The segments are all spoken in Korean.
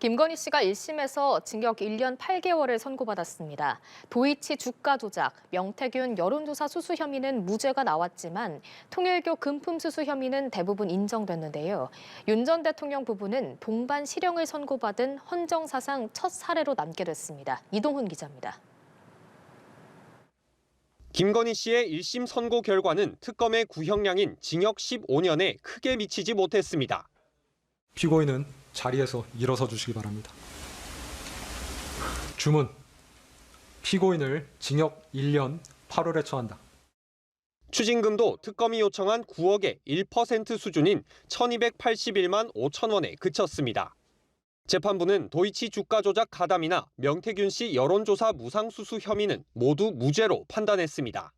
김건희 씨가 1심에서 징역 1년 8개월을 선고받았습니다. 도이치 주가 조작, 명태균 여론조사 수수 혐의는 무죄가 나왔지만 통일교 금품 수수 혐의는 대부분 인정됐는데요. 윤 전 대통령 부부는 동반 실형을 선고받은 헌정사상 첫 사례로 남게 됐습니다. 이동훈 기자입니다. 김건희 씨의 1심 선고 결과는 특검의 구형량인 징역 15년에 크게 미치지 못했습니다. 피고인은 자리에서 일어서 주시기 바랍니다. 주문. 피고인을 징역 1년 8월에 처한다. 추징금도 특검이 요청한 9억의 1% 수준인 1,281만 5천 원에 그쳤습니다. 재판부는 도이치 주가 조작 가담이나 명태균 씨 여론조사 무상수수 혐의는 모두 무죄로 판단했습니다.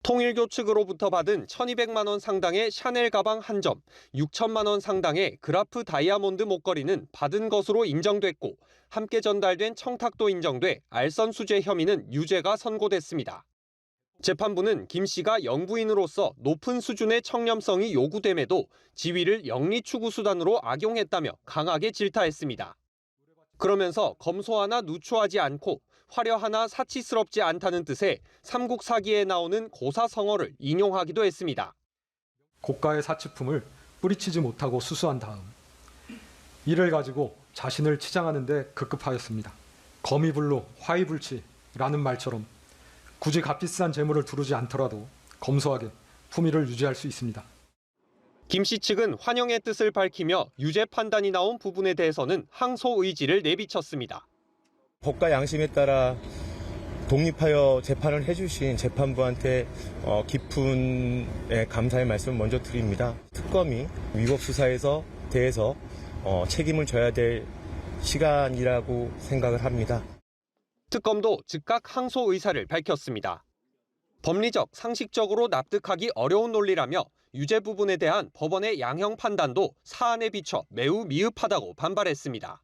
통일교 측으로부터 받은 1,200만 원 상당의 샤넬 가방 한 점, 6천만 원 상당의 그라프 다이아몬드 목걸이는 받은 것으로 인정됐고 함께 전달된 청탁도 인정돼 알선수재 혐의는 유죄가 선고됐습니다. 재판부는 김 씨가 영부인으로서 높은 수준의 청렴성이 요구됨에도 지위를 영리추구수단으로 악용했다며 강하게 질타했습니다. 그러면서 검소하나 누추하지 않고 화려하나 사치스럽지 않다는 뜻의 삼국 사기에 나오는 고사성어를 인용하기도 했습니다. 고가의 사치품을 뿌리치지 못하고 수수한 다음 이를 가지고 자신을 치장하는 데 급급하였습니다. 거미불로 화이불치라는 말처럼 굳이 값비싼 재물을 두르지 않더라도 검소하게 품위를 유지할 수 있습니다. 김 씨 측은 환영의 뜻을 밝히며 유죄 판단이 나온 부분에 대해서는 항소 의지를 내비쳤습니다. 법과 양심에 따라 독립하여 재판을 해주신 재판부한테 깊은 감사의 말씀을 먼저 드립니다. 특검이 위법 수사에서 대해서 책임을 져야 될 시간이라고 생각을 합니다. 특검도 즉각 항소 의사를 밝혔습니다. 법리적, 상식적으로 납득하기 어려운 논리라며 유죄 부분에 대한 법원의 양형 판단도 사안에 비춰 매우 미흡하다고 반발했습니다.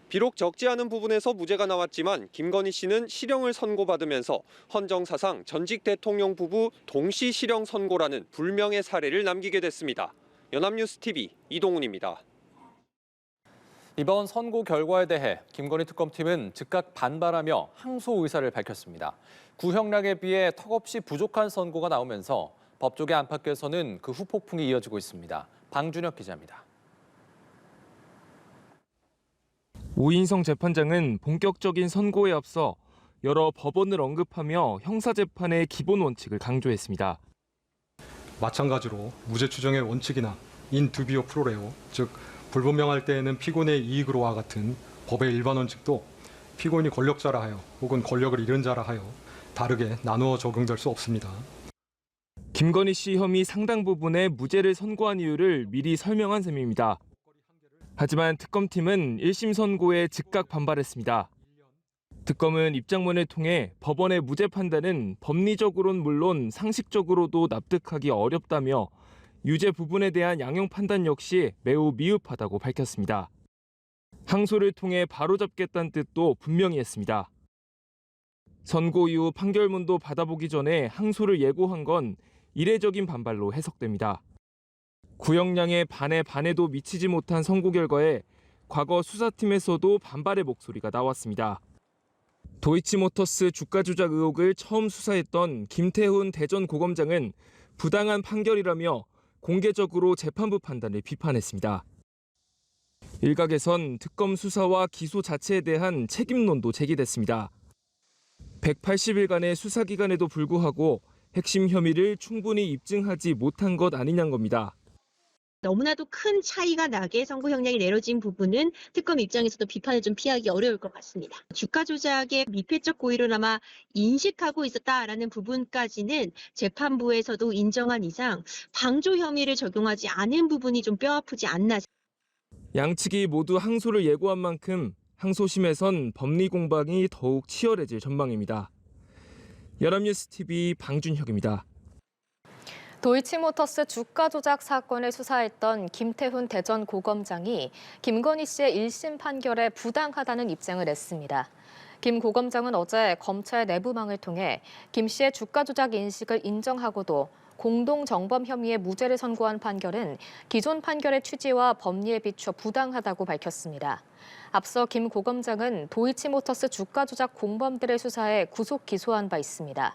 비록 적지 않은 부분에서 무죄가 나왔지만 김건희 씨는 실형을 선고받으면서 헌정사상 전직 대통령 부부 동시 실형 선고라는 불명의 사례를 남기게 됐습니다. 연합뉴스TV 이동훈입니다. 이번 선고 결과에 대해 김건희 특검팀은 즉각 반발하며 항소 의사를 밝혔습니다. 구형량에 비해 턱없이 부족한 선고가 나오면서 법조계 안팎에서는 그 후폭풍이 이어지고 있습니다. 방준혁 기자입니다. 오인성 재판장은 본격적인 선고에 앞서 여러 법원을 언급하며 형사재판의 기본 원칙을 강조했습니다. 마찬가지로 무죄 추정의 원칙이나 인 두비오 프로레오, 즉 불분명할 때에는 피고인의 이익으로와 같은 법의 일반 원칙도 피고인이 권력자라 하여 혹은 권력을 잃은 자라 하여 다르게 나누어 적용될 수 없습니다. 김건희 씨 혐의 상당 부분의 무죄를 선고한 이유를 미리 설명한 셈입니다. 하지만 특검팀은 1심 선고에 즉각 반발했습니다. 특검은 입장문을 통해 법원의 무죄 판단은 법리적으로는 물론 상식적으로도 납득하기 어렵다며 유죄 부분에 대한 양형 판단 역시 매우 미흡하다고 밝혔습니다. 항소를 통해 바로잡겠다는 뜻도 분명히 했습니다. 선고 이후 판결문도 받아보기 전에 항소를 예고한 건 이례적인 반발로 해석됩니다. 구형량의 반의 반에도 미치지 못한 선고 결과에 과거 수사팀에서도 반발의 목소리가 나왔습니다. 도이치모터스 주가 조작 의혹을 처음 수사했던 김태훈 대전고검장은 부당한 판결이라며 공개적으로 재판부 판단을 비판했습니다. 일각에선 특검 수사와 기소 자체에 대한 책임론도 제기됐습니다. 180일간의 수사 기간에도 불구하고 핵심 혐의를 충분히 입증하지 못한 것 아니냐는 겁니다. 너무나도 큰 차이가 나게 선고 형량이 내려진 부분은 특검 입장에서도 비판을 좀 피하기 어려울 것 같습니다. 주가 조작의 미필적 고의로나마 인식하고 있었다라는 부분까지는 재판부에서도 인정한 이상 방조 혐의를 적용하지 않은 부분이 좀 뼈아프지 않나. 양측이 모두 항소를 예고한 만큼 항소심에선 법리 공방이 더욱 치열해질 전망입니다. 연합뉴스TV 방준혁입니다. 도이치모터스 주가 조작 사건을 수사했던 김태훈 대전고검장이 김건희 씨의 1심 판결에 부당하다는 입장을 냈습니다. 김 고검장은 어제 검찰 내부망을 통해 김 씨의 주가 조작 인식을 인정하고도 공동정범 혐의의 무죄를 선고한 판결은 기존 판결의 취지와 법리에 비춰 부당하다고 밝혔습니다. 앞서 김 고검장은 도이치모터스 주가 조작 공범들의 수사에 구속 기소한 바 있습니다.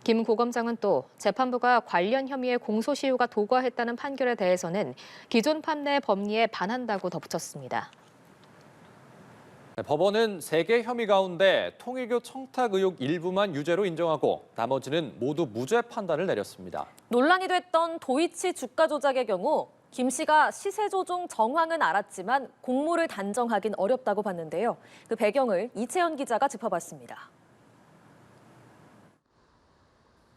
김 고검장은 또 재판부가 관련 혐의의 공소시효가 도과했다는 판결에 대해서는 기존 판례 법리에 반한다고 덧붙였습니다. 법원은 3개 혐의 가운데 통일교 청탁 의혹 일부만 유죄로 인정하고 나머지는 모두 무죄 판단을 내렸습니다. 논란이 됐던 도이치 주가 조작의 경우 김 씨가 시세 조종 정황은 알았지만 공모를 단정하긴 어렵다고 봤는데요. 그 배경을 이채연 기자가 짚어봤습니다.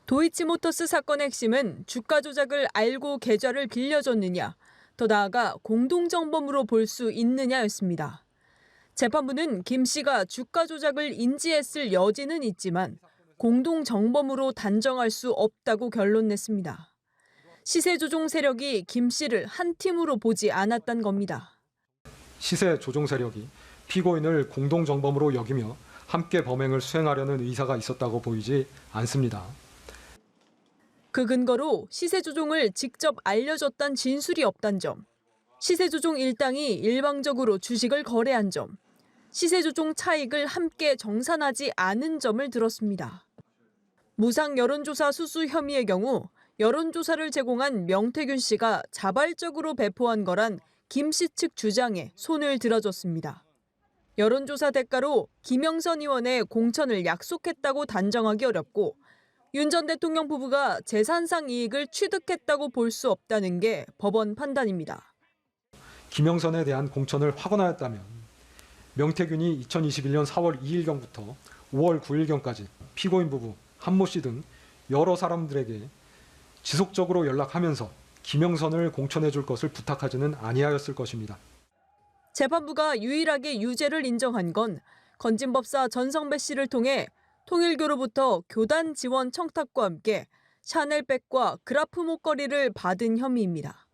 도이치모터스 사건의 핵심은 주가 조작을 알고 계좌를 빌려줬느냐, 더 나아가 공동정범으로 볼 수 있느냐였습니다. 재판부는 김 씨가 주가 조작을 인지했을 여지는 있지만 공동정범으로 단정할 수 없다고 결론냈습니다. 시세 조종 세력이 김 씨를 한 팀으로 보지 않았단 겁니다. 시세 조종 세력이 피고인을 공동정범으로 여기며 함께 범행을 수행하려는 의사가 있었다고 보이지 않습니다. 그 근거로 시세 조종을 직접 알려줬단 진술이 없단 점, 시세 조종 일당이 일방적으로 주식을 거래한 점, 시세 조종 차익을 함께 정산하지 않은 점을 들었습니다. 무상 여론조사 수수 혐의의 경우 여론조사를 제공한 명태균 씨가 자발적으로 배포한 거란 김 씨 측 주장에 손을 들어줬습니다. 여론조사 대가로 김영선 의원의 공천을 약속했다고 단정하기 어렵고 윤 전 대통령 부부가 재산상 이익을 취득했다고 볼 수 없다는 게 법원 판단입니다. 김영선에 대한 공천을 확언하였다면 명태균이 2021년 4월 2일경부터 5월 9일경까지 피고인 부부, 한모 씨 등 여러 사람들에게 지속적으로 연락하면서 김영선을 공천해 줄 것을 부탁하지는 아니하였을 것입니다. 재판부가 유일하게 유죄를 인정한 건 건진법사 전성배 씨를 통해 통일교로부터 교단 지원 청탁과 함께 샤넬백과 그라프 목걸이를 받은 혐의입니다.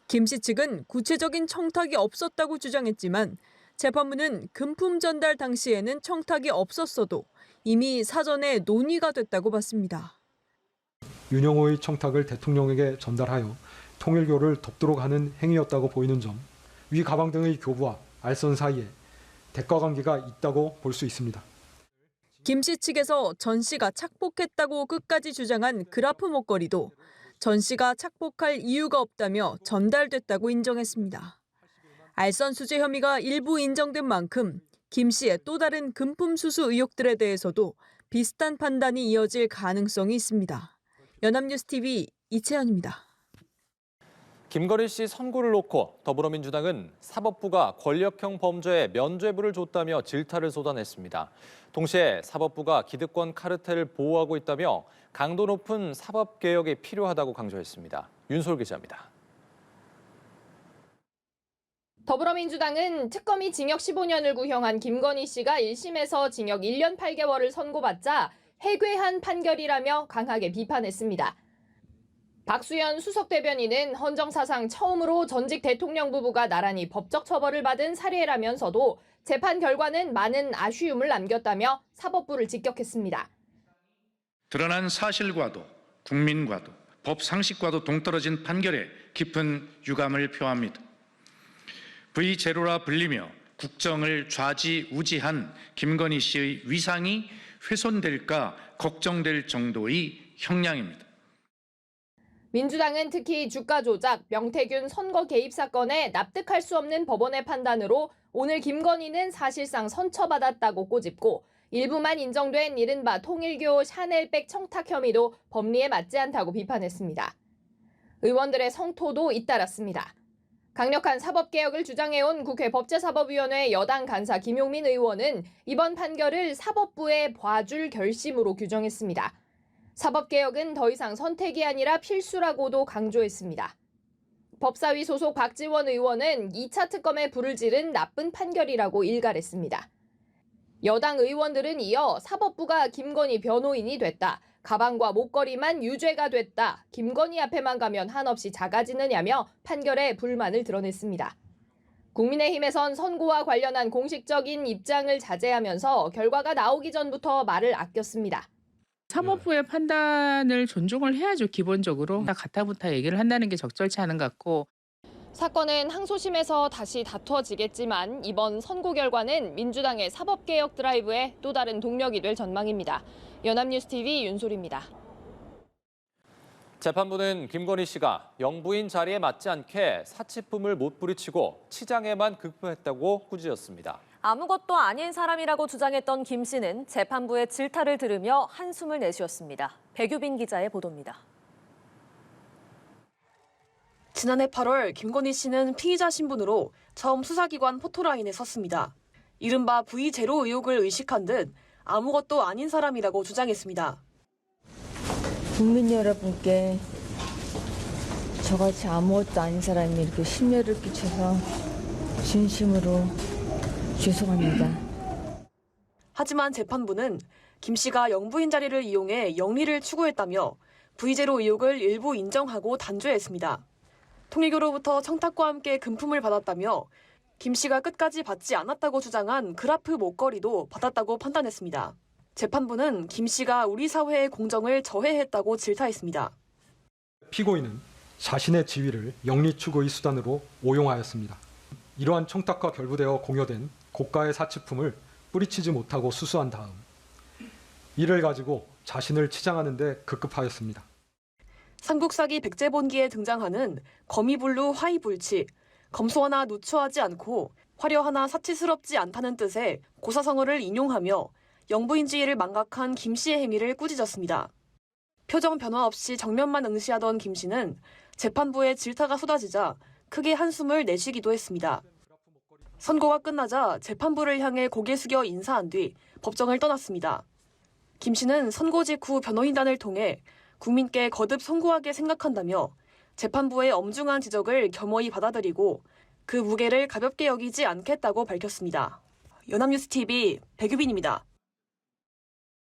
김 씨 측은 구체적인 청탁이 없었다고 주장했지만 재판부는 금품 전달 당시에는 청탁이 없었어도 이미 사전에 논의가 됐다고 봤습니다. 윤영호의 청탁을 대통령에게 전달하여 통일교를 돕도록 하는 행위였다고 보이는 점, 위 가방 등의 교부와 알선 사이에 대가 관계가 있다고 볼 수 있습니다. 김 씨 측에서 전 씨가 착복했다고 끝까지 주장한 그라프 목걸이도 전 씨가 착복할 이유가 없다며 전달됐다고 인정했습니다. 알선 수재 혐의가 일부 인정된 만큼 김 씨의 또 다른 금품 수수 의혹들에 대해서도 비슷한 판단이 이어질 가능성이 있습니다. 연합뉴스 TV 이채연입니다. 김건희 씨 선고를 놓고 더불어민주당은 사법부가 권력형 범죄에 면죄부를 줬다며 질타를 쏟아냈습니다. 동시에 사법부가 기득권 카르텔을 보호하고 있다며 강도 높은 사법개혁이 필요하다고 강조했습니다. 윤솔 기자입니다. 더불어민주당은 특검이 징역 15년을 구형한 김건희 씨가 1심에서 징역 1년 8개월을 선고받자 해괴한 판결이라며 강하게 비판했습니다. 박수현 수석대변인은 헌정사상 처음으로 전직 대통령 부부가 나란히 법적 처벌을 받은 사례라면서도 재판 결과는 많은 아쉬움을 남겼다며 사법부를 직격했습니다. 드러난 사실과도 국민과도 법 상식과도 동떨어진 판결에 깊은 유감을 표합니다. V제로라 불리며 국정을 좌지우지한 김건희 씨의 위상이 훼손될까 걱정될 정도의 형량입니다. 민주당은 특히 주가 조작, 명태균 선거 개입 사건에 납득할 수 없는 법원의 판단으로 오늘 김건희는 사실상 선처받았다고 꼬집고 일부만 인정된 이른바 통일교 샤넬백 청탁 혐의도 법리에 맞지 않다고 비판했습니다. 의원들의 성토도 잇따랐습니다. 강력한 사법개혁을 주장해온 국회 법제사법위원회 여당 간사 김용민 의원은 이번 판결을 사법부의 봐줄 결심으로 규정했습니다. 사법개혁은 더 이상 선택이 아니라 필수라고도 강조했습니다. 법사위 소속 박지원 의원은 2차 특검에 불을 지른 나쁜 판결이라고 일갈했습니다. 여당 의원들은 이어 사법부가 김건희 변호인이 됐다. 가방과 목걸이만 유죄가 됐다. 김건희 앞에만 가면 한없이 작아지느냐며 판결에 불만을 드러냈습니다. 국민의힘에선 선고와 관련한 공식적인 입장을 자제하면서 결과가 나오기 전부터 말을 아꼈습니다. 사법부의 판단을 존중을 해야죠. 기본적으로. 가타부타 얘기를 한다는 게 적절치 않은 것 같고. 사건은 항소심에서 다시 다투어지겠지만 이번 선고 결과는 민주당의 사법개혁 드라이브에 또 다른 동력이 될 전망입니다. 연합뉴스TV 윤소리입니다. 재판부는 김건희 씨가 영부인 자리에 맞지 않게 사치품을 못 부리치고 치장에만 급부했다고 꾸짖었습니다. 아무것도 아닌 사람이라고 주장했던 김 씨는 재판부의 질타를 들으며 한숨을 내쉬었습니다. 백유빈 기자의 보도입니다. 지난해 8월 김건희 씨는 피의자 신분으로 처음 수사기관 포토라인에 섰습니다. 이른바 V0 의혹을 의식한 듯 아무것도 아닌 사람이라고 주장했습니다. 국민 여러분께 저같이 아무것도 아닌 사람이 이렇게 심려를 끼쳐서 진심으로 죄송합니다. 하지만 재판부는 김 씨가 영부인 자리를 이용해 영리를 추구했다며 V0 의혹을 일부 인정하고 단죄했습니다. 통일교로부터 청탁과 함께 금품을 받았다며 김 씨가 끝까지 받지 않았다고 주장한 그라프 목걸이도 받았다고 판단했습니다. 재판부는 김 씨가 우리 사회의 공정을 저해했다고 질타했습니다. 피고인은 자신의 지위를 영리 추구의 수단으로 오용하였습니다. 이러한 청탁과 결부되어 공여된 고가의 사치품을 뿌리치지 못하고 수수한 다음 이를 가지고 자신을 치장하는 데 급급하였습니다. 삼국사기 백제본기에 등장하는 거미불루 화이불치, 검소 하나 누추하지 않고 화려 하나 사치스럽지 않다는 뜻의 고사성어를 인용하며 영부인지위를 망각한 김 씨의 행위를 꾸짖었습니다. 표정 변화 없이 정면만 응시하던 김 씨는 재판부의 질타가 쏟아지자 크게 한숨을 내쉬기도 했습니다. 선고가 끝나자 재판부를 향해 고개 숙여 인사한 뒤 법정을 떠났습니다. 김 씨는 선고 직후 변호인단을 통해 국민께 거듭 송구하게 생각한다며 재판부의 엄중한 지적을 겸허히 받아들이고 그 무게를 가볍게 여기지 않겠다고 밝혔습니다. 연합뉴스TV 백유빈입니다.